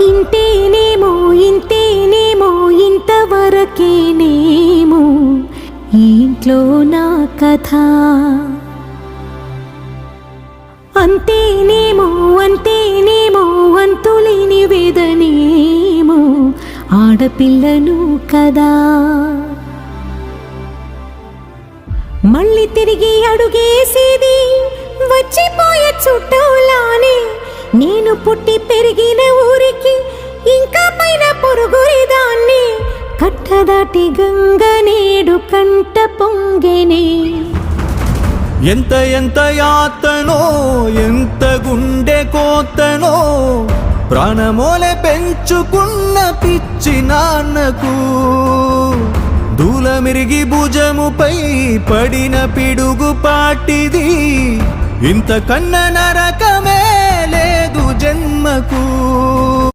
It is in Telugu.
ఇంతేనేమో ఇంతేనేమో ఇంతవరకేనేమో ఈ ఇంట్లో నా కథ. అంతేనేమో అంతేనేమో అంతులేని వేదనేమో ఆడపిల్లను కదా. మళ్ళీ తిరిగి అడుగేసేది వచ్చిపోయే చుట్టూలానే. నేను పుట్టి పెరిగిన ఊరికి ఇంకా పైన పొరుగురిదాన్ని. కట్టదాటి గంగ నేడు కంట పొంగెనే. ఎంత ఎంత యాతనో ఎంత గుండె కోతనో ప్రాణమోలే పెంచుకున్న పిచ్చి నాన్నకు. దూలమిరిగి భుజముపై పడిన పిడుగు పాటిది. ఇంత కన్న నరకమే లేదు జన్మకు.